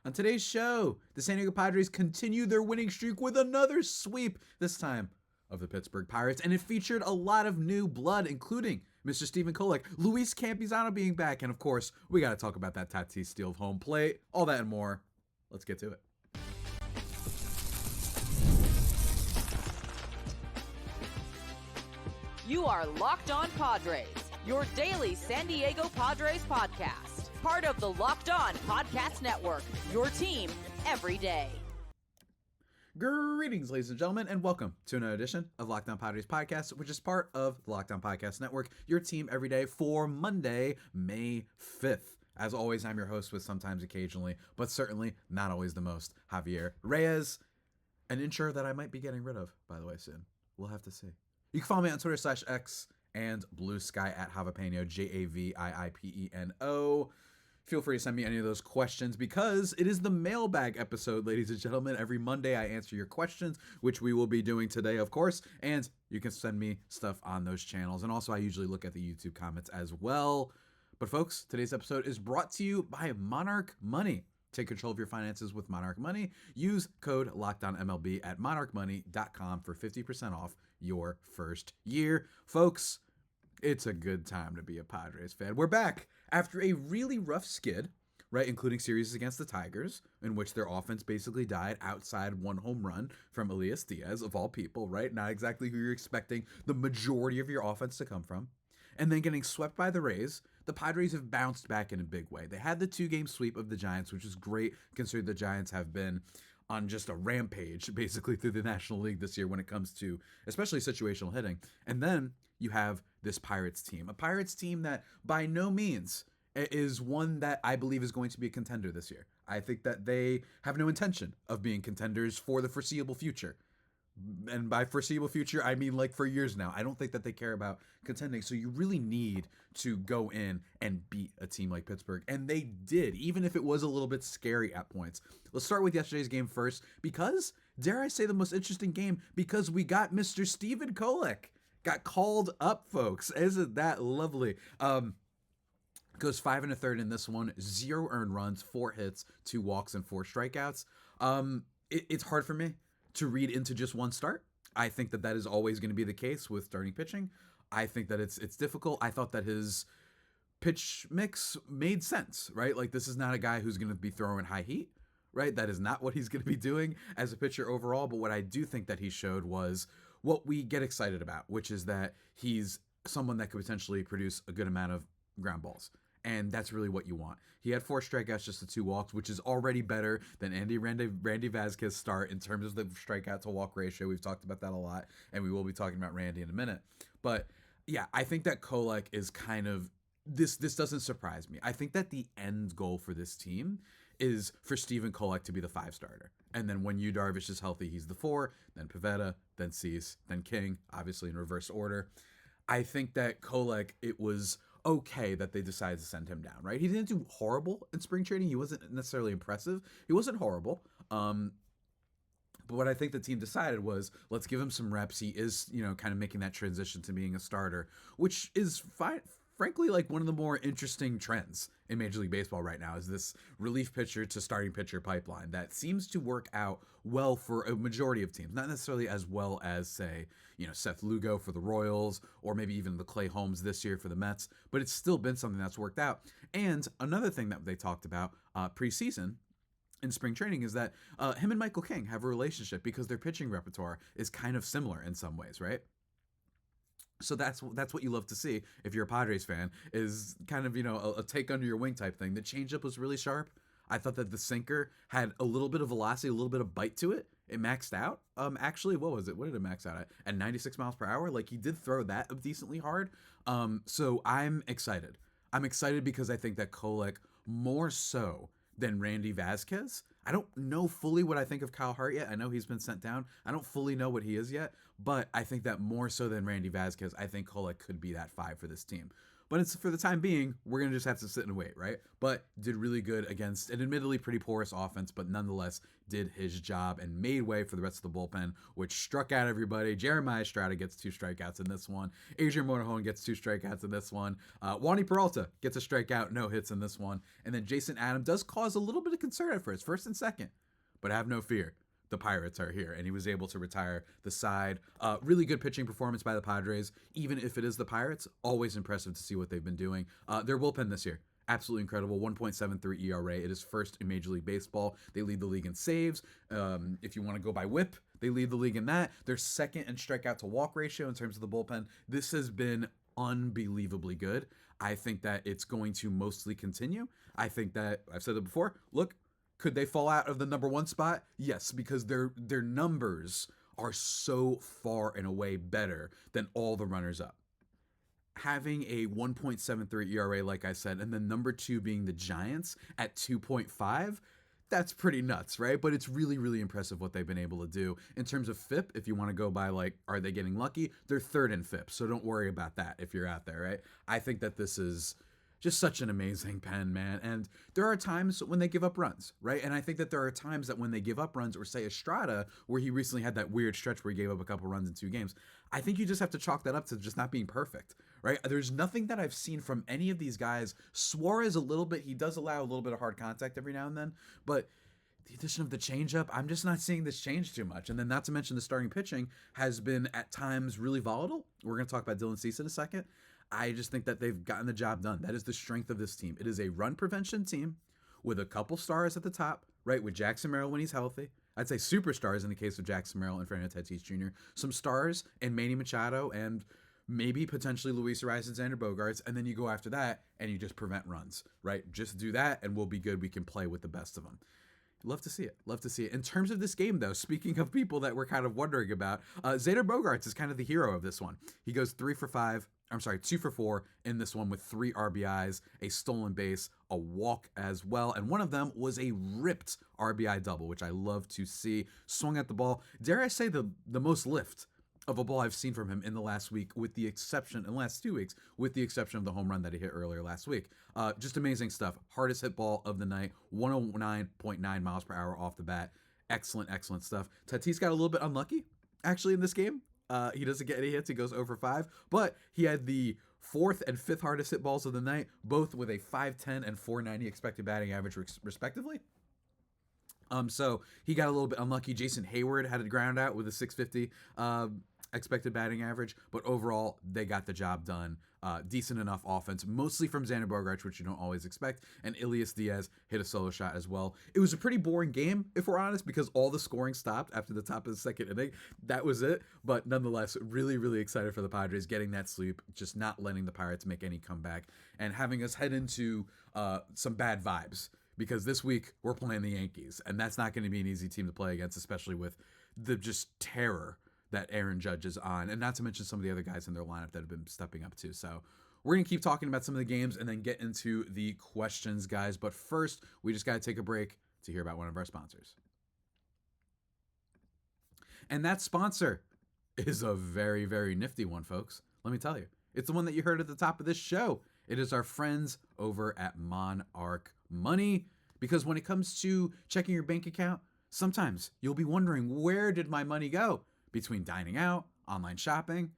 On today's show, the San Diego Padres continue their winning streak with another sweep, this time of the Pittsburgh Pirates, and it featured a lot of new blood, including Mr. Stephen Kolek, Luis Campusano being back, and of course, we got to talk about that Tatis steal of home plate, all that and more. Let's get to it. You are Locked On Padres, your daily San Diego Padres podcast. Part of the Locked On Podcast Network, your team every day. Greetings, ladies and gentlemen, and welcome to another edition of Locked On Padres Podcast, which is part of the Locked On Podcast Network, your team every day for Monday, May 5th. As always, I'm your host with sometimes occasionally, but certainly not always the most, Javier Reyes, an intro that I might be getting rid of, by the way, soon. We'll have to see. You can follow me on Twitter /X and Blue Sky at Javipeno, JAVIIPENO. Feel free to send me any of those questions because it is the mailbag episode, ladies and gentlemen. Every Monday I answer your questions, which we will be doing today, of course, and you can send me stuff on those channels. And also I usually look at the YouTube comments as well. But folks, today's episode is brought to you by Monarch Money. Take control of your finances with Monarch Money. Use code LOCKEDONMLB at monarchmoney.com for 50% off your first year. Folks, it's a good time to be a Padres fan. We're back after a really rough skid, right, including series against the Tigers, in which their offense basically died outside one home run from Elias Diaz, of all people, right? Not exactly who you're expecting the majority of your offense to come from. And then getting swept by the Rays, the Padres have bounced back in a big way. They had the 2-game sweep of the Giants, which is great considering the Giants have been on just a rampage basically through the National League this year when it comes to especially situational hitting. And then you have this Pirates team, a Pirates team that by no means is one that I believe is going to be a contender this year. I think that they have no intention of being contenders for the foreseeable future. And by foreseeable future, I mean like for years now. I don't think that they care about contending. So you really need to go in and beat a team like Pittsburgh. And they did, even if it was a little bit scary at points. Let's start with yesterday's game first because, dare I say, the most interesting game because we got Mr. Stephen Kolek. Got called up, folks. Isn't that lovely? Goes 5 1/3 in this one. 0 earned runs, 4 hits, 2 walks, and 4 strikeouts. It's hard for me to read into just one start. I think that is always going to be the case with starting pitching. I think that it's difficult. I thought that his pitch mix made sense, right? Like, this is not a guy who's going to be throwing high heat, right? That is not what he's going to be doing as a pitcher overall. But what I do think that he showed was what we get excited about, which is that he's someone that could potentially produce a good amount of ground balls. And that's really what you want. He had 4 strikeouts, just the 2 walks, which is already better than Randy Vasquez start in terms of the strikeout to walk ratio. We've talked about that a lot, and we will be talking about Randy in a minute. But yeah, I think that Kolek is kind of this doesn't surprise me. I think that the end goal for this team is for Stephen Kolek to be the 5 starter. And then when Yu Darvish is healthy, he's the 4, then Pivetta, then Cease, then King, obviously in reverse order. I think that Kolek, it was okay that they decided to send him down, right? He didn't do horrible in spring training. He wasn't necessarily impressive. He wasn't horrible. But what I think the team decided was, let's give him some reps. He is, kind of making that transition to being a starter, which is fine. Frankly, like one of the more interesting trends in Major League Baseball right now is this relief pitcher to starting pitcher pipeline that seems to work out well for a majority of teams. Not necessarily as well as, say, Seth Lugo for the Royals or maybe even the Clay Holmes this year for the Mets, but it's still been something that's worked out. And another thing that they talked about preseason in spring training is that him and Michael King have a relationship because their pitching repertoire is kind of similar in some ways, right? So that's what you love to see if you're a Padres fan, is kind of, a take under your wing type thing. The changeup was really sharp. I thought that the sinker had a little bit of velocity, a little bit of bite to it. It maxed out. Actually, what was it? What did it max out at? At 96 miles per hour? Like, he did throw that decently hard. So I'm excited. I'm excited because I think that Kolek, more so than Randy Vasquez. I don't know fully what I think of Kyle Hart yet. I know he's been sent down. I don't fully know what he is yet, but I think that more so than Randy Vasquez, I think Kolek could be that 5 for this team. But it's for the time being, we're going to just have to sit and wait, right? But did really good against an admittedly pretty porous offense, but nonetheless did his job and made way for the rest of the bullpen, which struck out everybody. Jeremiah Estrada gets 2 strikeouts in this one. Adrian Morejon gets 2 strikeouts in this one. Wandy Peralta gets a strikeout, no hits in this one. And then Jason Adam does cause a little bit of concern at first and second. But have no fear. The Pirates are here, and he was able to retire the side. Really good pitching performance by the Padres, even if it is the Pirates. Always impressive to see what they've been doing. Their bullpen this year, absolutely incredible. 1.73 ERA. It is first in Major League Baseball. They lead the league in saves. If you want to go by WHIP, they lead the league in that. They're second in strikeout to walk ratio in terms of the bullpen. This has been unbelievably good. I think that it's going to mostly continue. I think that, I've said it before, look, could they fall out of the number 1 spot? Yes, because their numbers are so far and away better than all the runners up. Having a 1.73 ERA, like I said, and then number 2 being the Giants at 2.5, that's pretty nuts, right? But it's really, really impressive what they've been able to do. In terms of FIP, if you want to go by, like, are they getting lucky? They're 3rd in FIP, so don't worry about that if you're out there, right? I think that this is just such an amazing pen, man. And there are times when they give up runs, right? And I think that there are times that when they give up runs, or say Estrada, where he recently had that weird stretch where he gave up a couple runs in 2 games, I think you just have to chalk that up to just not being perfect, right? There's nothing that I've seen from any of these guys. Suarez a little bit, he does allow a little bit of hard contact every now and then, but the addition of the changeup, I'm just not seeing this change too much. And then not to mention the starting pitching has been at times really volatile. We're going to talk about Dylan Cease in a second. I just think that they've gotten the job done. That is the strength of this team. It is a run prevention team with a couple stars at the top, right? With Jackson Merrill when he's healthy. I'd say superstars in the case of Jackson Merrill and Fernando Tatis Jr. Some stars in Manny Machado and maybe potentially Luis Campusano and Xander Bogaerts. And then you go after that and you just prevent runs, right? Just do that and we'll be good. We can play with the best of them. Love to see it. Love to see it. In terms of this game, though, speaking of people that we're kind of wondering about, Xander Bogaerts is kind of the hero of this one. He goes 2 for 4 in this one with 3 RBIs, a stolen base, a walk as well. And one of them was a ripped RBI double, which I love to see. Swung at the ball. Dare I say the most lift of a ball I've seen from him in the last week, in the last 2 weeks, with the exception of the home run that he hit earlier last week. Just amazing stuff. Hardest hit ball of the night, 109.9 miles per hour off the bat. Excellent, excellent stuff. Tatis got a little bit unlucky, actually, in this game. He doesn't get any hits. He goes 0 for 5, but he had the 4th and 5th hardest hit balls of the night, both with a 510 and 490 expected batting average, respectively. So he got a little bit unlucky. Jason Hayward had a ground out with a 650 expected batting average, but overall they got the job done. Decent enough offense, mostly from Xander Bogaerts, which you don't always expect, and Elias Diaz hit a solo shot as well. It was a pretty boring game, if we're honest, because all the scoring stopped after the top of the 2nd inning. That was it, but nonetheless, really, really excited for the Padres getting that sweep, just not letting the Pirates make any comeback, and having us head into some bad vibes, because this week we're playing the Yankees, and that's not going to be an easy team to play against, especially with the just terror that Aaron Judge is on, and not to mention some of the other guys in their lineup that have been stepping up too. So we're going to keep talking about some of the games and then get into the questions, guys. But first, we just got to take a break to hear about one of our sponsors. And that sponsor is a very, very nifty one, folks. Let me tell you. It's the one that you heard at the top of this show. It is our friends over at Monarch Money. Because when it comes to checking your bank account, sometimes you'll be wondering, where did my money go? Between dining out, online shopping,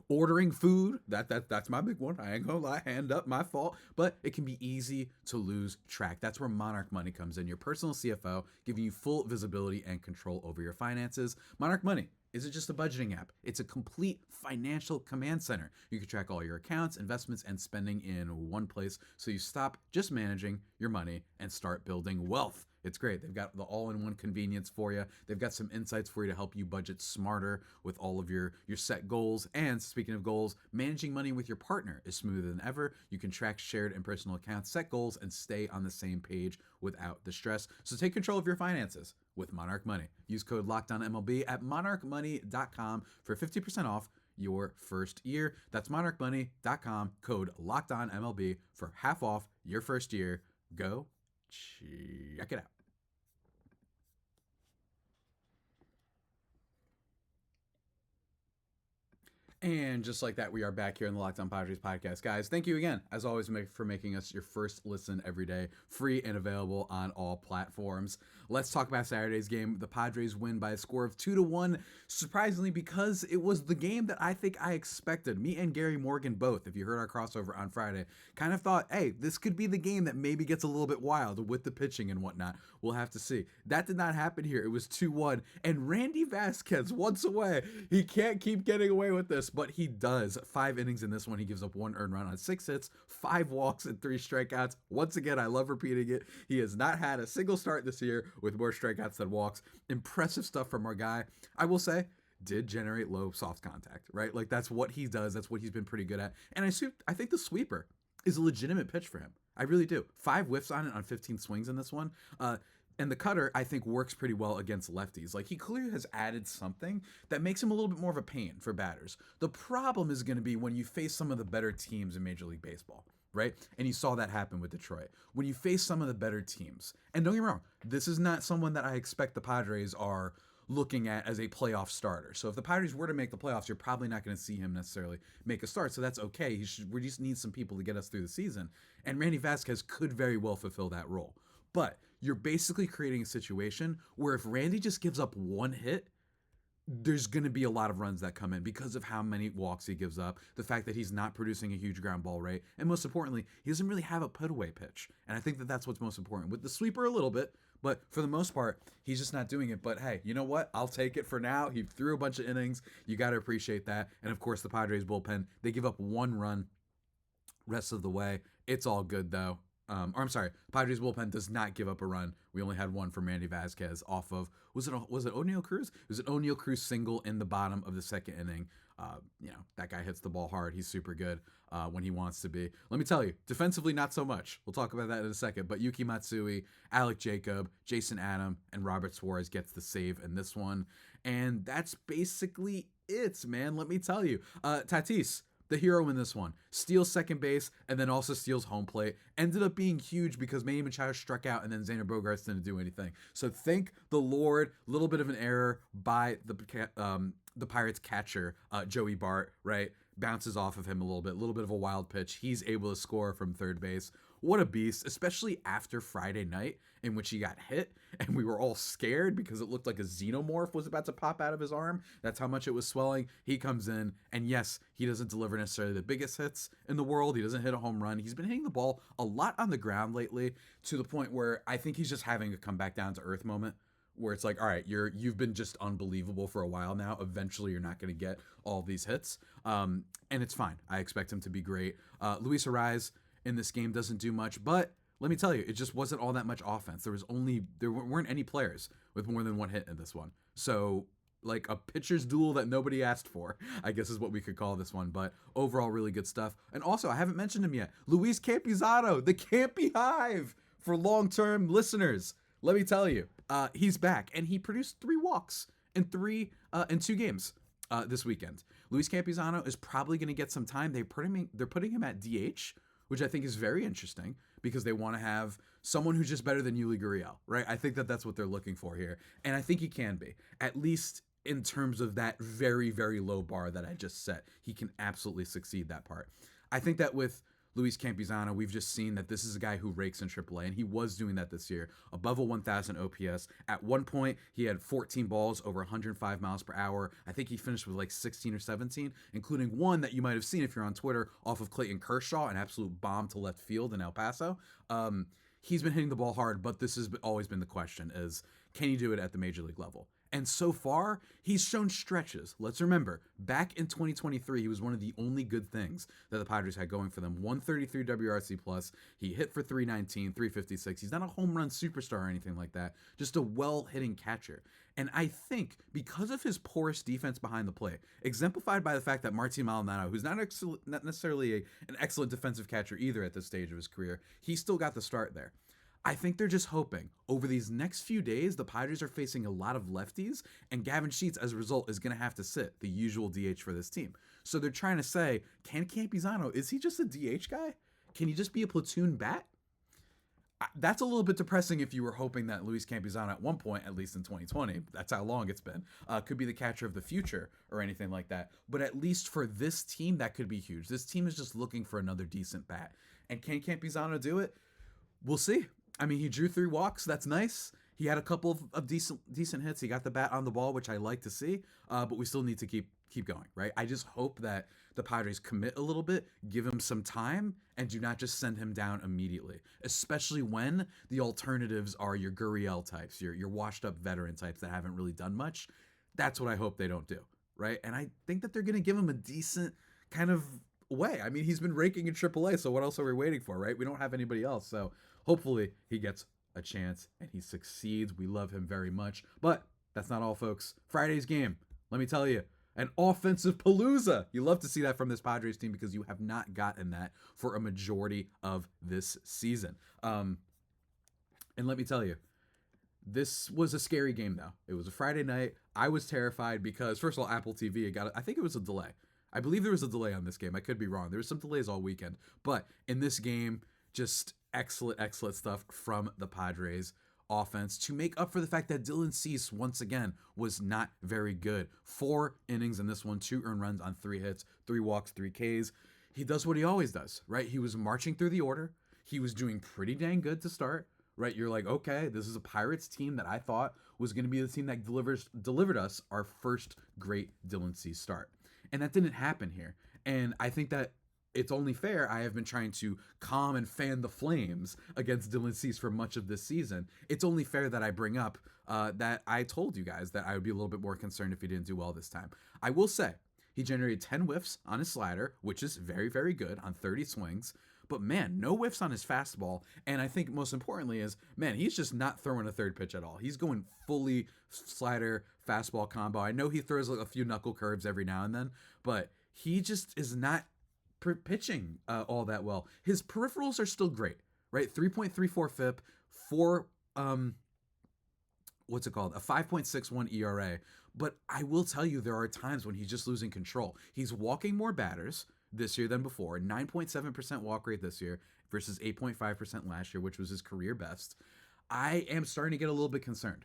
ordering food. That's my big one. I ain't gonna lie, hand up, my fault. But it can be easy to lose track. That's where Monarch Money comes in, your personal CFO, giving you full visibility and control over your finances. Monarch Money isn't just a budgeting app. It's a complete financial command center. You can track all your accounts, investments, and spending in one place, so you stop just managing your money and start building wealth. It's great. They've got the all-in-one convenience for you. They've got some insights for you to help you budget smarter with all of your set goals. And speaking of goals, managing money with your partner is smoother than ever. You can track shared and personal accounts, set goals, and stay on the same page without the stress. So take control of your finances with Monarch Money. Use code LOCKEDONMLB at monarchmoney.com for 50% off your first year. That's monarchmoney.com, code LOCKEDONMLB for half off your first year. Go check it out. And just like that, we are back here in the Locked On Padres podcast. Guys, thank you again, as always, for making us your first listen every day, free and available on all platforms. Let's talk about Saturday's game. The Padres win by a score of 2-1, surprisingly, because it was the game that I think I expected. Me and Gary Morgan both, if you heard our crossover on Friday, kind of thought, hey, this could be the game that maybe gets a little bit wild with the pitching and whatnot. We'll have to see. That did not happen here. It was 2-1, and Randy Vasquez, once away, he can't keep getting away with this, but he does. 5 innings in this one. He gives up 1 earned run on 6 hits, 5 walks, and 3 strikeouts. Once again, I love repeating it. He has not had a single start this year with more strikeouts than walks. Impressive stuff from our guy. I will say, did generate low soft contact, right? Like, that's what he does. That's what he's been pretty good at. And I think the sweeper is a legitimate pitch for him. I really do. 5 whiffs on it on 15 swings in this one. And the cutter, I think, works pretty well against lefties. Like, he clearly has added something that makes him a little bit more of a pain for batters. The problem is going to be when you face some of the better teams in Major League Baseball, right? And you saw that happen with Detroit. When you face some of the better teams, and don't get me wrong, this is not someone that I expect the Padres are looking at as a playoff starter. So if the Padres were to make the playoffs, you're probably not going to see him necessarily make a start. So that's okay. We just need some people to get us through the season. And Randy Vasquez could very well fulfill that role. But you're basically creating a situation where if Randy just gives up 1 hit, there's going to be a lot of runs that come in because of how many walks he gives up, the fact that he's not producing a huge ground ball rate, and most importantly, he doesn't really have a put-away pitch. And I think that that's what's most important. With the sweeper a little bit, but for the most part, he's just not doing it. But hey, you know what? I'll take it for now. He threw a bunch of innings. You got to appreciate that. And of course, the Padres bullpen, they give up 1 run rest of the way. It's all good, though. Padres bullpen does not give up a run. We only had 1 from Randy Vasquez off of, was it O'Neal Cruz? It was an O'Neal Cruz single in the bottom of the 2nd inning. That guy hits the ball hard. He's super good when he wants to be. Let me tell you, defensively, not so much. We'll talk about that in a second. But Yuki Matsui, Alec Jacob, Jason Adam, and Robert Suarez gets the save in this one. And that's basically it, man. Let me tell you. Tatis, the hero in this one, steals second base and then also steals home plate. Ended up being huge because Manny Machado struck out and then Xander Bogaerts didn't do anything. So thank the Lord. Little bit of an error by the Pirates catcher, Joey Bart, right? Bounces off of him a little bit of a wild pitch. He's able to score from third base. What a beast, especially after Friday night in which he got hit and we were all scared because it looked like a xenomorph was about to pop out of his arm. That's how much it was swelling. He comes in and yes, he doesn't deliver necessarily the biggest hits in the world. He doesn't hit a home run. He's been hitting the ball a lot on the ground lately to the point where I think he's just having a come back down to earth moment where it's like, all right, you've been just unbelievable for a while now. Eventually you're not going to get all these hits. And it's fine. I expect him to be great. Luis Campusano in this game doesn't do much, but let me tell you, it just wasn't all that much offense. There weren't any players with more than 1 hit in this one. So like a pitcher's duel that nobody asked for, I guess is what we could call this one. But overall, really good stuff. And also, I haven't mentioned him yet. Luis Campusano, the Campy Hive for long-term listeners. Let me tell you, he's back and he produced 3 walks in 2 games this weekend. Luis Campusano is probably going to get some time. They're putting him at DH, which I think is very interesting because they want to have someone who's just better than Yuli Gurriel, right? I think that that's what they're looking for here. And I think he can be, at least in terms of that very, very low bar that I just set. He can absolutely succeed that part. I think that with Luis Campusano, we've just seen that this is a guy who rakes in AAA, and he was doing that this year, above a 1,000 OPS. At one point, he had 14 balls over 105 miles per hour. I think he finished with like 16 or 17, including one that you might have seen if you're on Twitter off of Clayton Kershaw, an absolute bomb to left field in El Paso. He's been hitting the ball hard, but this has always been the question is, can he do it at the major league level? And so far, he's shown stretches. Let's remember, back in 2023, he was one of the only good things that the Padres had going for them. 133 WRC plus. He hit for 319, 356. He's not a home run superstar or anything like that. Just a well-hitting catcher. And I think because of his porous defense behind the plate, exemplified by the fact that Martin Maldonado, who's not necessarily an excellent defensive catcher either at this stage of his career, he still got the start there. I think they're just hoping over these next few days, the Padres are facing a lot of lefties, and Gavin Sheets, as a result, is going to have to sit, the usual DH for this team. So they're trying to say, can Campusano, is he just a DH guy? Can he just be a platoon bat? That's a little bit depressing if you were hoping that Luis Campusano at one point, at least in 2020, that's how long it's been, could be the catcher of the future or anything like that. But at least for this team, that could be huge. This team is just looking for another decent bat. And can Campusano do it? We'll see. I mean, he drew 3 walks. That's nice. He had a couple of decent hits. He got the bat on the ball, which I like to see. But we still need to keep going, right? I just hope that the Padres commit a little bit, give him some time, and do not just send him down immediately, especially when the alternatives are your Gurriel types, your washed up veteran types that haven't really done much. That's what I hope they don't do, right? And I think that they're going to give him a decent kind of way. I mean, he's been raking in AAA, so what else are we waiting for, right? We don't have anybody else, so hopefully he gets a chance and he succeeds. We love him very much, but that's not all, folks. Friday's game, let me tell you, an offensive palooza. You love to see that from this Padres team because you have not gotten that for a majority of this season. And let me tell you, this was a scary game, though. It was a Friday night. I was terrified because, first of all, Apple TV, I think it was a delay. I believe there was a delay on this game. I could be wrong. There was some delays all weekend. But in this game, just excellent stuff from the Padres offense to make up for the fact that Dylan Cease once again was not very good. 4 innings in this one, 2 earned runs on 3 hits, 3 walks, 3 Ks. He does what he always does, right? He was marching through the order. He was doing pretty dang good to start, right? You're like, okay, this is a Pirates team that I thought was going to be the team that delivered us our first great Dylan Cease start. And that didn't happen here. And I think that it's only fair. I have been trying to calm and fan the flames against Dylan Cease for much of this season. It's only fair that I bring up that I told you guys that I would be a little bit more concerned if he didn't do well this time. I will say he generated 10 whiffs on his slider, which is very, very good on 30 swings. But man, no whiffs on his fastball. And I think most importantly is, man, he's just not throwing a third pitch at all. He's going fully slider, fastball combo. I know he throws like a few knuckle curves every now and then, but he just is not pitching all that well. His peripherals are still great, right? 3.34 FIP, a 5.61 ERA. But I will tell you, there are times when he's just losing control. He's walking more batters this year than before. 9.7% walk rate this year versus 8.5% last year, which was his career best. I am starting to get a little bit concerned.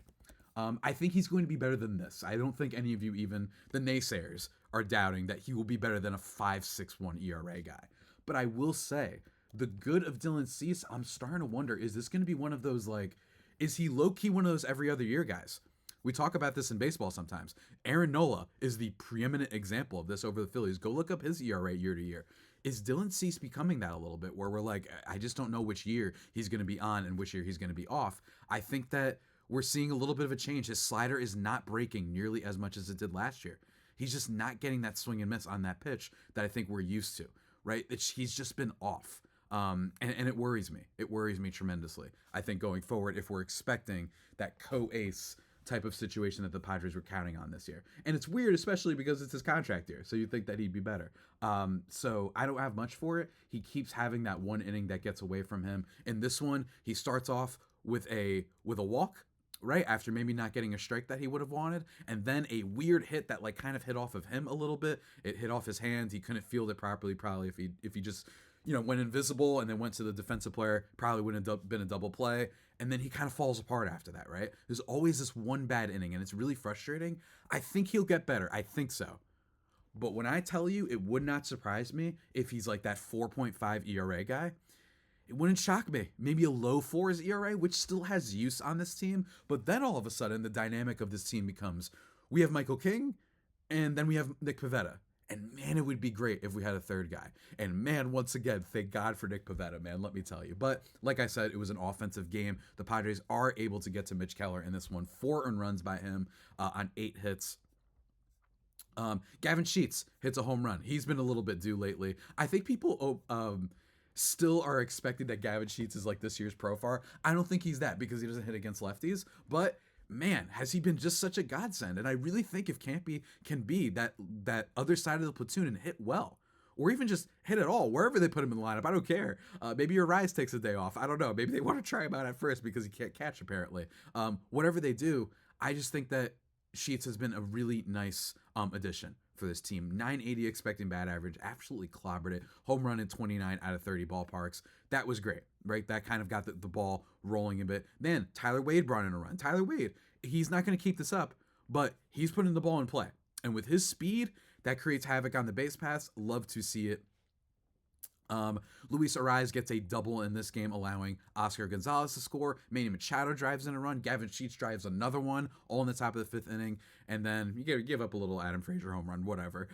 I think he's going to be better than this. I don't think any of you, even the naysayers, are doubting that he will be better than a 5.61 ERA guy. But I will say, the good of Dylan Cease, I'm starting to wonder, is this going to be one of those, like, is he low-key one of those every other year guys? We talk about this in baseball sometimes. Aaron Nola is the preeminent example of this over the Phillies. Go look up his ERA year to year. Is Dylan Cease becoming that a little bit, where we're like, I just don't know which year he's going to be on and which year he's going to be off? I think that we're seeing a little bit of a change. His slider is not breaking nearly as much as it did last year. He's just not getting that swing and miss on that pitch that I think we're used to, right? He's just been off. And it worries me. It worries me tremendously. I think going forward, if we're expecting that co-ace type of situation that the Padres were counting on this year. And it's weird, especially because it's his contract year, so you'd think that he'd be better. So I don't have much for it. He keeps having that one inning that gets away from him. In this one, he starts off with a walk, right, after maybe not getting a strike that he would have wanted, and then a weird hit that like kind of hit off of him a little bit. It hit off his hands. He couldn't field it properly, probably if he just, went invisible and then went to the defensive player, probably wouldn't have been a double play. And then he kind of falls apart after that, right? There's always this one bad inning, and it's really frustrating. I think he'll get better. I think so. But when I tell you, it would not surprise me if he's like that 4.5 ERA guy. It wouldn't shock me. Maybe a low 4s ERA, which still has use on this team. But then all of a sudden, the dynamic of this team becomes, we have Michael King, and then we have Nick Pivetta. And man, it would be great if we had a third guy. And man, once again, thank God for Nick Pivetta, man, let me tell you. But like I said, it was an offensive game. The Padres are able to get to Mitch Keller in this one. 4 earned runs by him on 8 hits. Gavin Sheets hits a home run. He's been a little bit due lately. I think people still are expecting that Gavin Sheets is like this year's profile. I don't think he's that because he doesn't hit against lefties. But man, has he been just such a godsend. And I really think if Campy can be that other side of the platoon and hit well, or even just hit at all, wherever they put him in the lineup, I don't care. Maybe Urias takes a day off. I don't know. Maybe they want to try him out at first because he can't catch, apparently. Whatever they do, I just think that Sheets has been a really nice addition for this team. 980 expecting bat average, absolutely clobbered it. Home run in 29 out of 30 ballparks. That was great, right? That kind of got the ball rolling a bit. Man, Tyler Wade brought in a run. Tyler Wade, he's not going to keep this up, but he's putting the ball in play. And with his speed, that creates havoc on the base paths. Love to see it. Luis Suarez gets a double in this game, allowing Oscar Gonzalez to score. Manny Machado drives in a run. Gavin Sheets drives another one, all in the top of the 5th inning. And then you give up a little Adam Frazier home run, whatever.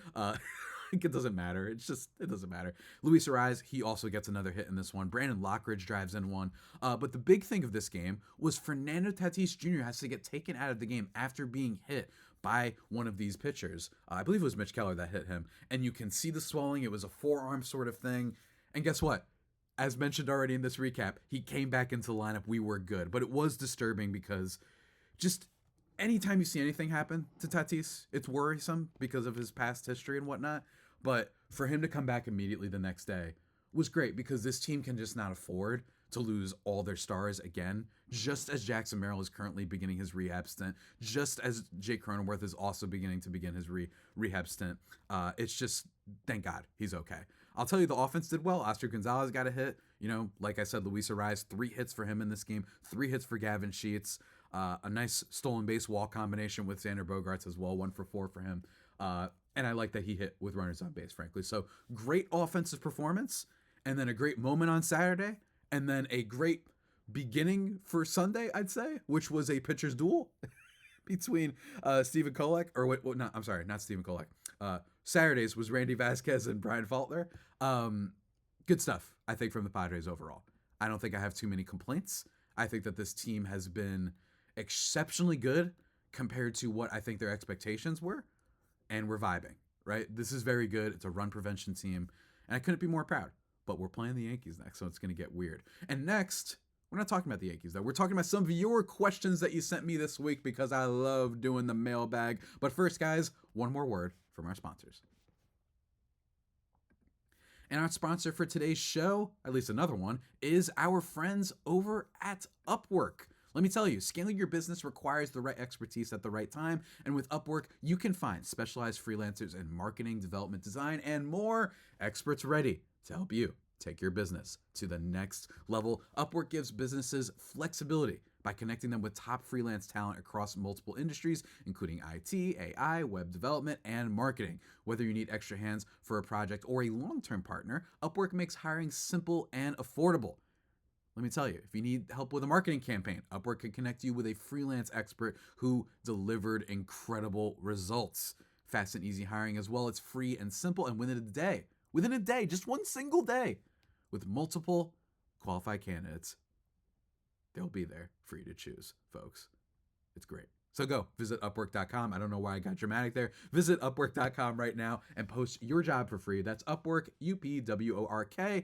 It doesn't matter. It doesn't matter. Luis Suarez, he also gets another hit in this one. Brandon Lockridge drives in one. But the big thing of this game was Fernando Tatis Jr. has to get taken out of the game after being hit by one of these pitchers. I believe it was Mitch Keller that hit him. And you can see the swelling. It was a forearm sort of thing. And guess what? As mentioned already in this recap, he came back into the lineup. We were good. But it was disturbing because just anytime you see anything happen to Tatis, it's worrisome because of his past history and whatnot. But for him to come back immediately the next day was great because this team can just not afford to lose all their stars again, just as Jackson Merrill is currently beginning his rehab stint, just as Jake Cronenworth is also beginning to begin his rehab stint. It's just, thank God, he's okay. I'll tell you, the offense did well. Oscar Gonzalez got a hit. Like I said, Luis Suarez, 3 hits for him in this game, 3 hits for Gavin Sheets, a nice stolen base walk combination with Xander Bogaerts as well, 1 for 4 for him. And I like that he hit with runners on base, frankly. So great offensive performance, and then a great moment on Saturday, and then a great beginning for Sunday, I'd say, which was a pitcher's duel between Stephen Kolek, not Stephen Kolek. Saturdays was Randy Vasquez and Brian Faulkner. Good stuff, I think, from the Padres overall. I don't think I have too many complaints. I think that this team has been exceptionally good compared to what I think their expectations were, and we're vibing, right? This is very good. It's a run prevention team, and I couldn't be more proud. But we're playing the Yankees next, so it's going to get weird. And next, we're not talking about the Yankees, though. We're talking about some of your questions that you sent me this week because I love doing the mailbag. But first, guys, one more word from our sponsors. And our sponsor for today's show, at least another one, is our friends over at Upwork. Let me tell you, scaling your business requires the right expertise at the right time. And with Upwork, you can find specialized freelancers in marketing, development, design, and more, experts ready to help you take your business to the next level. Upwork gives businesses flexibility by connecting them with top freelance talent across multiple industries, including IT, AI, web development, and marketing. Whether you need extra hands for a project or a long-term partner, Upwork makes hiring simple and affordable. Let me tell you, if you need help with a marketing campaign, Upwork can connect you with a freelance expert who delivered incredible results. Fast and easy hiring as well. It's free and simple, and within a day, just one single day, with multiple qualified candidates, they'll be there for you to choose, folks. It's great. So go visit Upwork.com. I don't know why I got dramatic there. Visit Upwork.com right now and post your job for free. That's Upwork, UPWORK.com,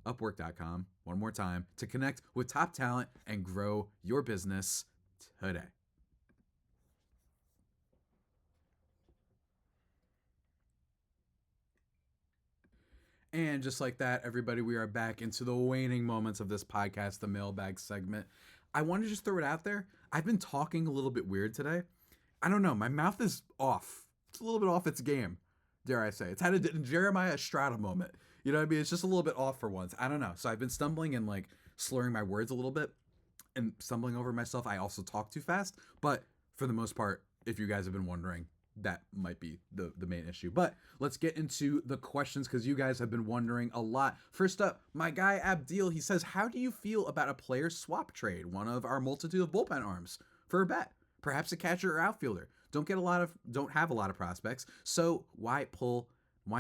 Upwork.com, one more time, to connect with top talent and grow your business today. And just like that, everybody, we are back into the waning moments of this podcast, the mailbag segment. I want to just throw it out there. I've been talking a little bit weird today. I don't know. My mouth is off. It's a little bit off its game, dare I say. It's had a Jeremiah Estrada moment. You know what I mean? It's just a little bit off for once. I don't know. So I've been stumbling and slurring my words a little bit and stumbling over myself. I also talk too fast. But for the most part, if you guys have been wondering, that might be the main issue. But let's get into the questions because you guys have been wondering a lot. First up, my guy Abdil, he says, how do you feel about a player swap trade, one of our multitude of bullpen arms, for a bet? Perhaps a catcher or outfielder. Don't have a lot of prospects, so why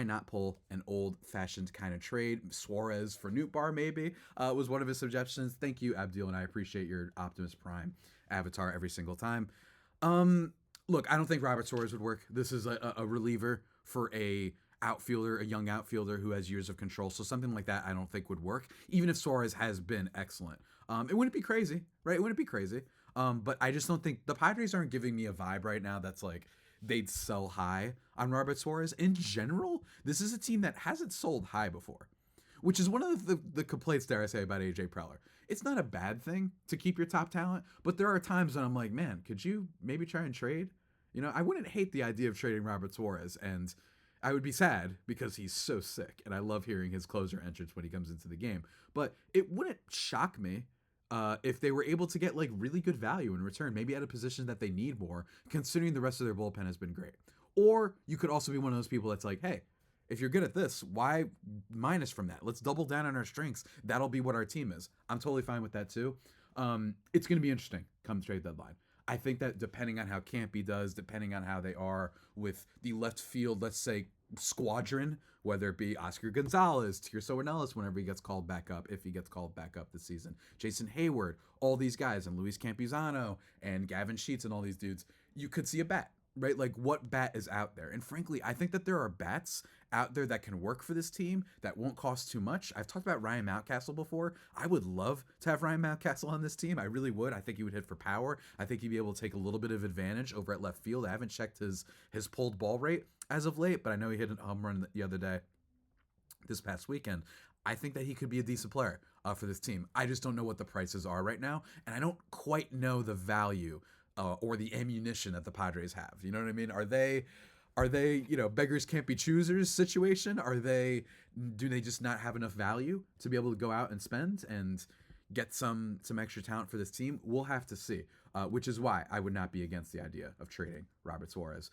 not pull an old-fashioned kind of trade? Suarez for Nootbaar maybe was one of his suggestions. Thank you, Abdil, and I appreciate your Optimus Prime avatar every single time. Look, I don't think Robert Suarez would work. This is a reliever for a young outfielder who has years of control. So something like that I don't think would work, even if Suarez has been excellent. It wouldn't be crazy, right? It wouldn't be crazy. But I just don't think the Padres aren't giving me a vibe right now that's like they'd sell high on Robert Suarez. In general, this is a team that hasn't sold high before, which is one of the complaints, dare I say, about AJ Preller. It's not a bad thing to keep your top talent, but there are times when I'm like, man, could you maybe try and trade You know, I wouldn't hate the idea of trading Robert Suarez, and I would be sad because he's so sick, and I love hearing his closer entrance when he comes into the game. But it wouldn't shock me if they were able to get like really good value in return, maybe at a position that they need more, considering the rest of their bullpen has been great. Or you could also be one of those people that's like, hey, if you're good at this, why minus from that? Let's double down on our strengths. That'll be what our team is. I'm totally fine with that too. It's going to be interesting come trade deadline. I think that depending on how Campy does, depending on how they are with the left field, let's say, squadron, whether it be Oscar Gonzalez, Tirso Ornelas whenever he gets called back up, if he gets called back up this season, Jason Hayward, all these guys, and Luis Campusano, and Gavin Sheets, and all these dudes, you could see a bat, right? Like, what bat is out there? And frankly, I think that there are bats out there that can work for this team that won't cost too much. I've talked about Ryan Mountcastle before. I would love to have Ryan Mountcastle on this team. I really would. I think he would hit for power. I think he'd be able to take a little bit of advantage over at left field. I haven't checked his pulled ball rate as of late, but I know he hit a home run the other day this past weekend. I think that he could be a decent player for this team. I just don't know what the prices are right now, and I don't quite know the value or the ammunition that the Padres have. You know what I mean? Are they, you know, beggars can't be choosers situation? Do they just not have enough value to be able to go out and spend and get some extra talent for this team? We'll have to see, which is why I would not be against the idea of trading Robert Suarez.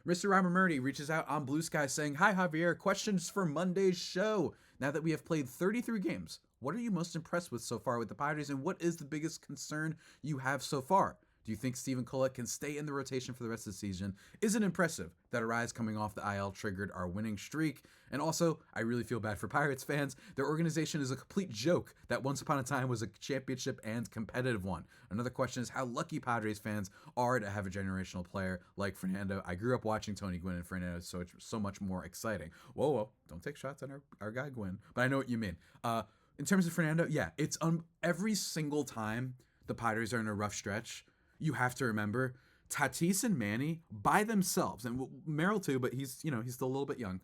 Mr. Robert Murdy reaches out on Blue Sky saying, "Hi, Javier. Questions for Monday's show. Now that we have played 33 games, what are you most impressed with so far with the Padres, and what is the biggest concern you have so far? Do you think Steven Kolek can stay in the rotation for the rest of the season? Is it impressive that Arise coming off the IL triggered our winning streak? And also, I really feel bad for Pirates fans. Their organization is a complete joke that once upon a time was a championship and competitive one. Another question is how lucky Padres fans are to have a generational player like Fernando. I grew up watching Tony Gwynn and Fernando, so it's so much more exciting." Whoa, don't take shots on our guy Gwynn, but I know what you mean. In terms of Fernando, yeah, it's every single time the Padres are in a rough stretch, you have to remember Tatis and Manny by themselves, and Merrill too, but he's still a little bit young,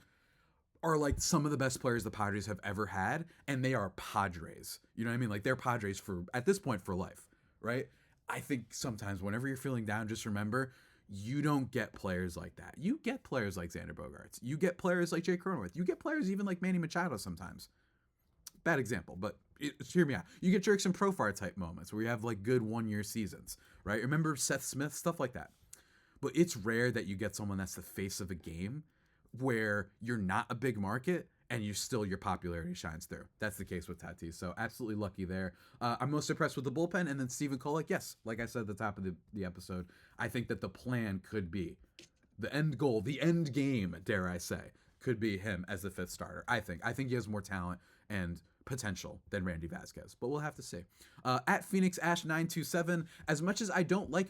are like some of the best players the Padres have ever had, and they are Padres. You know what I mean? Like, they're Padres at this point for life, right? I think sometimes whenever you're feeling down, just remember you don't get players like that. You get players like Xander Bogaerts. You get players like Jay Cronenworth. You get players even like Manny Machado sometimes. Bad example, but hear me out. You get Jerks and Profar type moments where you have like good 1-year seasons, right? Remember Seth Smith, stuff like that. But it's rare that you get someone that's the face of a game where you're not a big market and your popularity shines through. That's the case with Tatis. So absolutely lucky there. I'm most impressed with the bullpen, and then Steven Kolek. Yes, like I said at the top of the episode, I think that the plan could be the end goal, the end game, dare I say, could be him as the 5th starter. I think he has more talent and potential than Randy Vasquez, but we'll have to see. At Phoenix Ash 927, as much as I don't like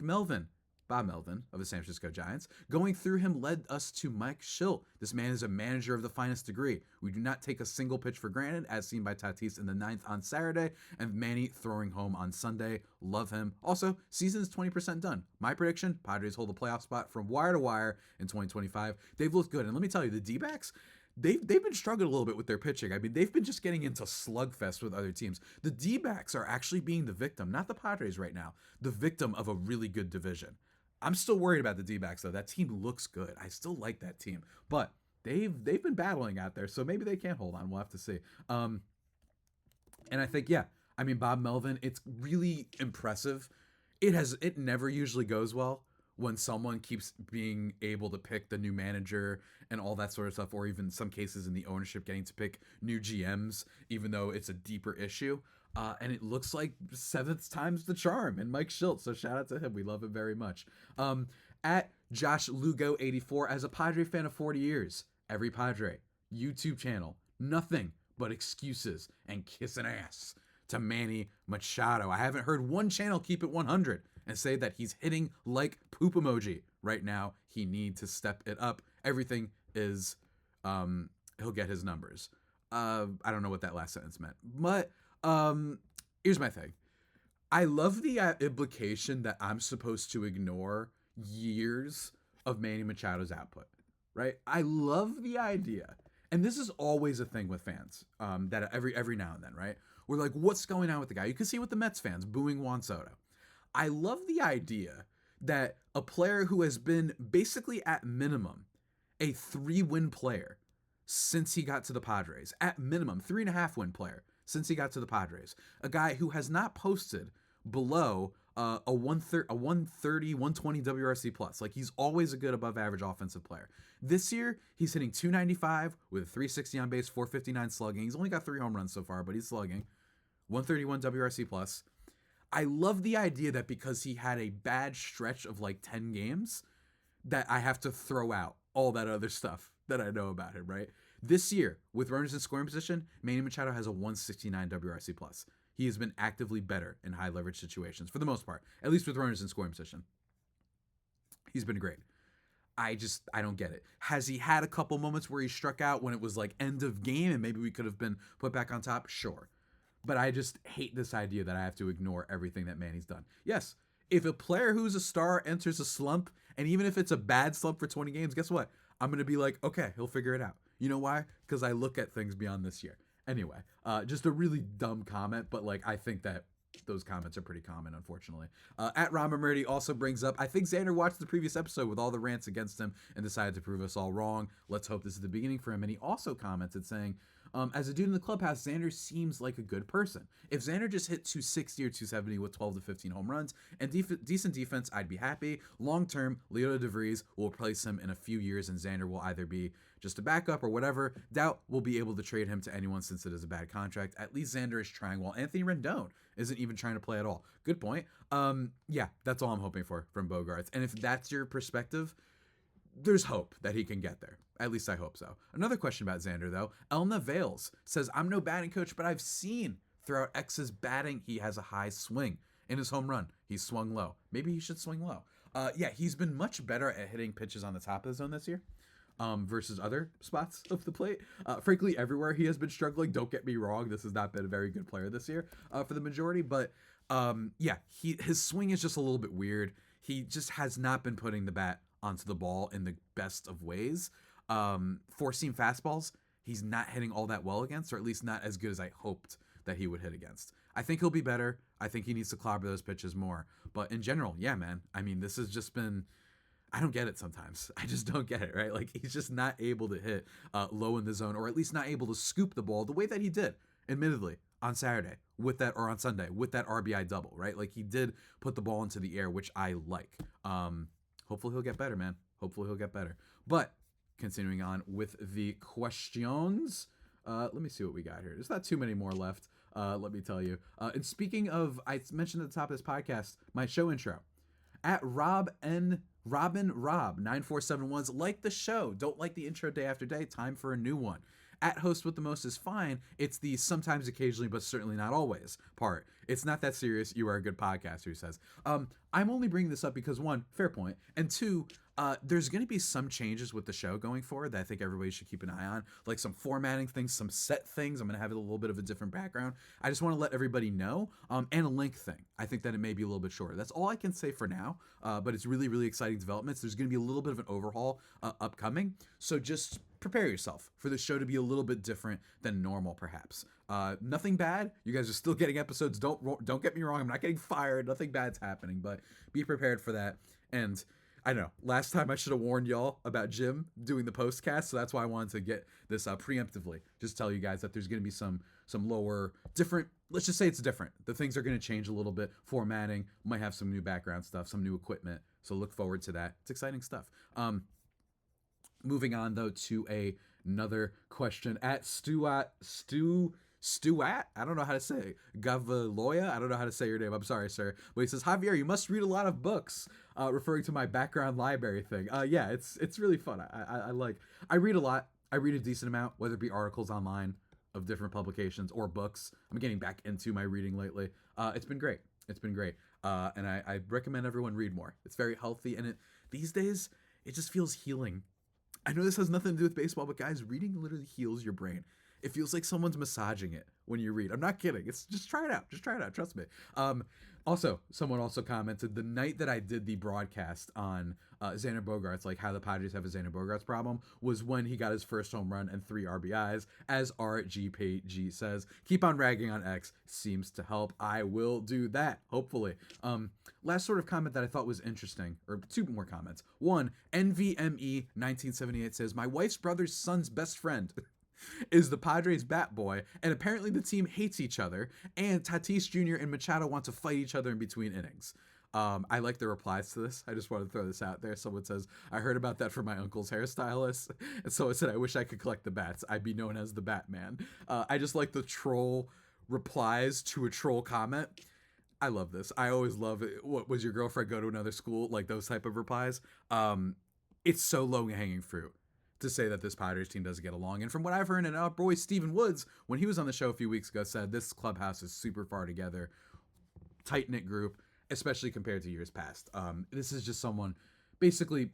Bob Melvin of the San Francisco Giants, going through him led us to Mike Schilt. This man is a manager of the finest degree. We do not take a single pitch for granted, as seen by Tatis in the 9th on Saturday, and Manny throwing home on Sunday. Love him. Also, season is 20% done. My prediction, Padres hold a playoff spot from wire to wire in 2025. They've looked good, and let me tell you, the D-backs, They've been struggling a little bit with their pitching. I mean, they've been just getting into slugfest with other teams. The D-backs are actually being the victim, not the Padres right now, the victim of a really good division. I'm still worried about the D-backs, though. That team looks good. I still like that team. But they've been battling out there, so maybe they can't hold on. We'll have to see. And I think, Bob Melvin, it's really impressive. It never usually goes well when someone keeps being able to pick the new manager and all that sort of stuff, or even some cases in the ownership getting to pick new GMs, even though it's a deeper issue. And it looks like 7th time's the charm in Mike Schilt. So shout out to him. We love him very much. At Josh Lugo 84, as a Padre fan of 40 years, every Padre YouTube channel, nothing but excuses and kissing ass to Manny Machado. I haven't heard one channel keep it 100 and say that he's hitting like poop emoji right now. He needs to step it up. Everything is, he'll get his numbers. I don't know what that last sentence meant, but here's my thing. I love the implication that I'm supposed to ignore years of Manny Machado's output, right? I love the idea. And this is always a thing with fans, that every now and then, right? We're like, what's going on with the guy? You can see with the Mets fans booing Juan Soto. I love the idea that a player who has been basically at minimum a 3-win player since he got to the Padres, at minimum 3.5-win player since he got to the Padres, a guy who has not posted below a 130, 120 WRC plus. Like, he's always a good above average offensive player. This year, he's hitting 295 with a 360 on base, 459 slugging. He's only got 3 home runs so far, but he's slugging. 131 WRC plus. I love the idea that because he had a bad stretch of like 10 games, that I have to throw out all that other stuff that I know about him, right? This year, with runners in scoring position, Manny Machado has a 169 WRC plus. He has been actively better in high leverage situations for the most part, at least with runners in scoring position. He's been great. I don't get it. Has he had a couple moments where he struck out when it was like end of game and maybe we could have been put back on top? Sure. But I just hate this idea that I have to ignore everything that Manny's done. Yes, if a player who's a star enters a slump, and even if it's a bad slump for 20 games, guess what? I'm going to be like, okay, he'll figure it out. You know why? Because I look at things beyond this year. Anyway, just a really dumb comment, but like I think that those comments are pretty common, unfortunately. At Rama Murdy also brings up, I think Xander watched the previous episode with all the rants against him and decided to prove us all wrong. Let's hope this is the beginning for him. And he also commented saying, as a dude in the clubhouse, Xander seems like a good person. If Xander just hit 260 or 270 with 12 to 15 home runs and decent defense, I'd be happy. Long term, Leo DeVries will replace him in a few years, and Xander will either be just a backup or whatever. Doubt we'll be able to trade him to anyone since it is a bad contract. At least Xander is trying, while Anthony Rendon isn't even trying to play at all. Good point. Yeah, that's all I'm hoping for from Bogaerts. And if that's your perspective, there's hope that he can get there. At least I hope so. Another question about Xander, though. Elna Vales says, I'm no batting coach, but I've seen throughout X's batting, he has a high swing. In his home run, he swung low. Maybe he should swing low. Yeah, he's been much better at hitting pitches on the top of the zone this year versus other spots of the plate. Frankly, everywhere he has been struggling. Don't get me wrong. This has not been a very good player this year for the majority. But yeah, his swing is just a little bit weird. He just has not been putting the bat onto the ball in the best of ways. Four-seam fastballs, he's not hitting all that well against, or at least not as good as I hoped that he would hit against. I think he'll be better. I think he needs to clobber those pitches more. But in general, yeah, man. I mean, this has just been, I don't get it sometimes. I just don't get it, right? Like, he's just not able to hit low in the zone, or at least not able to scoop the ball the way that he did, admittedly, on Saturday with that, or on Sunday with that RBI double, right? Like, he did put the ball into the air, which I like. Hopefully he'll get better, man. Hopefully he'll get better. But continuing on with the questions, let me see what we got here. There's not too many more left, let me tell you. And speaking of, I mentioned at the top of this podcast, my show intro. At Robin Rob 9471's like the show. Don't like the intro day after day. Time for a new one. At host with the most is fine. It's the sometimes, occasionally, but certainly not always part. It's not that serious. You are a good podcaster, he says. I'm only bringing this up because, one, fair point, and two, there's going to be some changes with the show going forward that I think everybody should keep an eye on, like some formatting things, some set things. I'm going to have a little bit of a different background. I just want to let everybody know, and a link thing. I think that it may be a little bit shorter. That's all I can say for now, but it's really, really exciting developments. There's going to be a little bit of an overhaul upcoming, so just prepare yourself for the show to be a little bit different than normal, perhaps. Nothing bad. You guys are still getting episodes. Don't get me wrong. I'm not getting fired. Nothing bad's happening, but be prepared for that. And I know last time I should have warned y'all about Jim doing the postcast, so that's why I wanted to get this preemptively. Just tell you guys that there's going to be some lower, different. Let's just say it's different. The things are going to change a little bit. Formatting might have some new background stuff, some new equipment. So look forward to that. It's exciting stuff. Moving on though to another question at Stuart. I don't know how to say it. Gavaloya. I don't know how to say your name. I'm sorry, sir. But he says, Javier, you must read a lot of books, referring to my background library thing. Yeah, it's really fun. I read a lot. I read a decent amount, whether it be articles online of different publications or books. I'm getting back into my reading lately. It's been great. And I recommend everyone read more. It's very healthy, and these days it just feels healing. I know this has nothing to do with baseball, but guys, reading literally heals your brain. It feels like someone's massaging it when you read. I'm not kidding. It's just try it out. Just try it out. Trust me. Also, someone also commented the night that I did the broadcast on Xander Bogaerts, like how the Padres have a Xander Bogaerts problem, was when he got his first home run and 3 RBIs. As RGPG says, keep on ragging on X. Seems to help. I will do that, hopefully. Last sort of comment that I thought was interesting, or 2 more comments. One, NVME 1978 says, my wife's brother's son's best friend is the Padres bat boy, and apparently the team hates each other, and Tatis Jr. and Machado want to fight each other in between innings. I like the replies to this. I just want to throw this out there. Someone says, I heard about that from my uncle's hairstylist. And someone said, I wish I could collect the bats. I'd be known as the Batman. I just like the troll replies to a troll comment. I love this. I always love it. What was your girlfriend go to another school? Like those type of replies. It's so low-hanging fruit to say that this Padres team doesn't get along. And from what I've heard, and our boy Stephen Woods, when he was on the show a few weeks ago, said this clubhouse is super far together, tight-knit group, especially compared to years past. This is just someone basically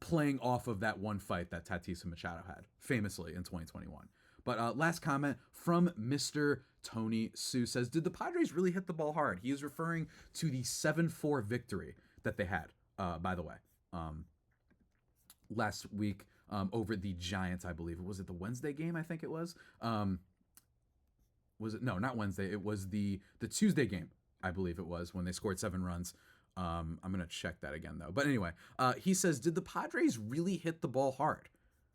playing off of that one fight that Tatis and Machado had, famously, in 2021. But last comment from Mr. Tony Sue says, did the Padres really hit the ball hard? He is referring to the 7-4 victory that they had, by the way, last week over the Giants, I believe. Was it the Wednesday game? I think it was. Was it? No, not Wednesday. It was the Tuesday game, I believe it was, when they scored 7 runs. I'm going to check that again, though. But anyway, he says, did the Padres really hit the ball hard?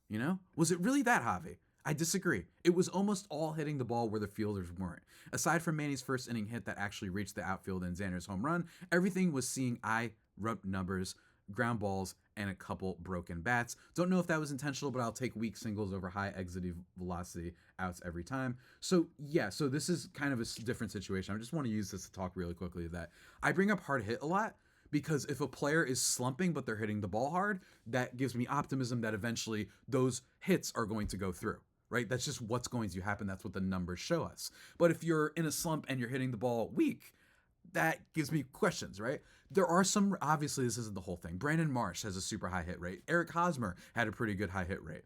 You know? Was it really that, Javi? I disagree. It was almost all hitting the ball where the fielders weren't. Aside from Manny's first inning hit that actually reached the outfield and Xander's home run, everything was seeing eye-rub numbers, ground balls, and a couple broken bats. Don't know if that was intentional, but I'll take weak singles over high exit velocity outs every time. So yeah, so this is kind of a different situation. I just want to use this to talk really quickly that I bring up hard hit a lot because if a player is slumping but they're hitting the ball hard, that gives me optimism that eventually those hits are going to go through. Right? That's just what's going to happen. That's what the numbers show us. But if you're in a slump and you're hitting the ball weak, that gives me questions, right? There are some, obviously this isn't the whole thing. Brandon Marsh has a super high hit rate. Eric Hosmer had a pretty good high hit rate.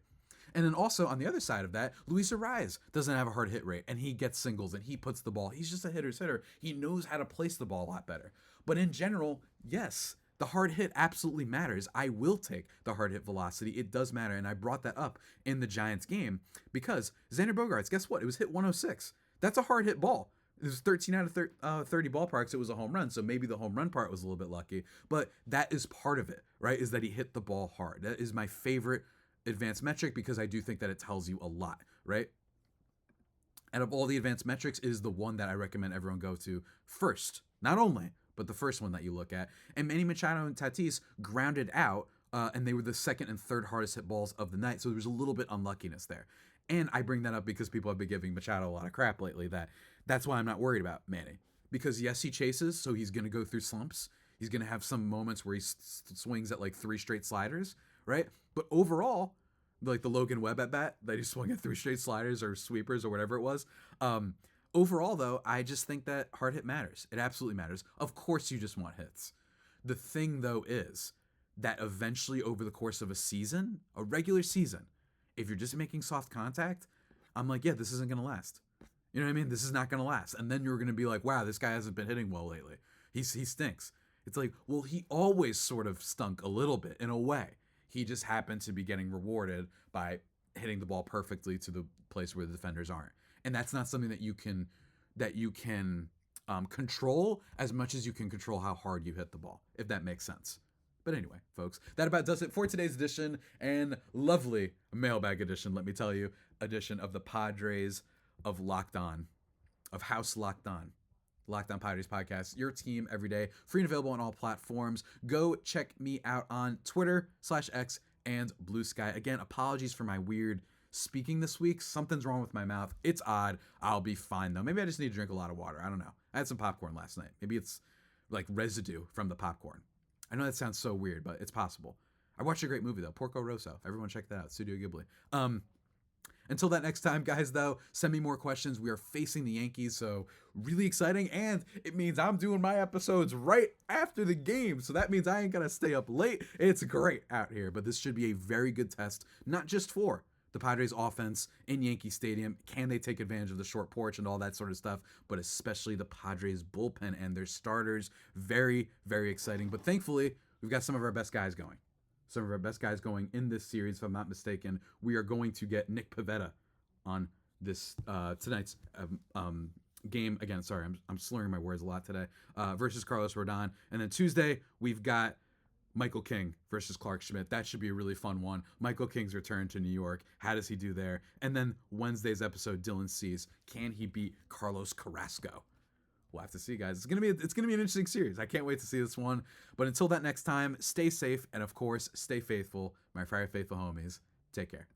And then also on the other side of that, Luis Campusano doesn't have a hard hit rate and he gets singles and he puts the ball. He's just a hitter's hitter. He knows how to place the ball a lot better. But in general, yes, the hard hit absolutely matters. I will take the hard hit velocity. It does matter. And I brought that up in the Giants game because Xander Bogaerts, guess what? It was hit 106. That's a hard hit ball. It was 13 out of 30 ballparks. It was a home run. So maybe the home run part was a little bit lucky, but that is part of it, right? Is that he hit the ball hard. That is my favorite advanced metric because I do think that it tells you a lot, right? Out of all the advanced metrics is the one that I recommend everyone go to first, not only, but the first one that you look at. And Manny Machado and Tatis grounded out, and they were the second and third hardest hit balls of the night. So there was a little bit unluckiness there. And I bring that up because people have been giving Machado a lot of crap lately. That's why I'm not worried about Manny. Because yes, he chases, so he's going to go through slumps. He's going to have some moments where he swings at like 3 straight sliders, right? But overall, like the Logan Webb at bat, that he swung at 3 straight sliders or sweepers or whatever it was. Overall, though, I just think that hard hit matters. It absolutely matters. Of course, you just want hits. The thing, though, is that eventually over the course of a season, a regular season, if you're just making soft contact, I'm like, yeah, this isn't going to last. You know what I mean? This is not going to last. And then you're going to be like, wow, this guy hasn't been hitting well lately. He stinks. It's like, well, he always sort of stunk a little bit in a way. He just happened to be getting rewarded by hitting the ball perfectly to the place where the defenders aren't. And that's not something that you can control as much as you can control how hard you hit the ball, if that makes sense. But anyway, folks, that about does it for today's edition and lovely mailbag edition, let me tell you, edition of the Padres of Locked On, of House Locked On. Locked On Padres podcast, your team every day, free and available on all platforms. Go check me out on Twitter/X and Blue Sky. Again, apologies for my weird speaking this week. Something's wrong with my mouth. It's odd. I'll be fine though. Maybe I just need to drink a lot of water. I don't know. I had some popcorn last night. Maybe it's like residue from the popcorn. I know that sounds so weird, but it's possible. I watched a great movie though, Porco Rosso. Everyone check that out, Studio Ghibli. Until that next time, guys, though, send me more questions. We are facing the Yankees, so really exciting. And it means I'm doing my episodes right after the game. So that means I ain't going to stay up late. It's great out here. But this should be a very good test, not just for the Padres offense in Yankee Stadium. Can they take advantage of the short porch and all that sort of stuff? But especially the Padres bullpen and their starters. Very, very exciting. But thankfully, we've got some of our best guys going. Some of our best guys going in this series, if I'm not mistaken. We are going to get Nick Pivetta on this tonight's game. Again, sorry, I'm slurring my words a lot today. Versus Carlos Rodon. And then Tuesday, we've got Michael King versus Clark Schmidt. That should be a really fun one. Michael King's return to New York. How does he do there? And then Wednesday's episode, Dylan Cease. Can he beat Carlos Carrasco? We'll have to see, guys. It's gonna be an interesting series. I can't wait to see this one. But until that next time, stay safe and of course, stay faithful, my Friday Faithful homies. Take care.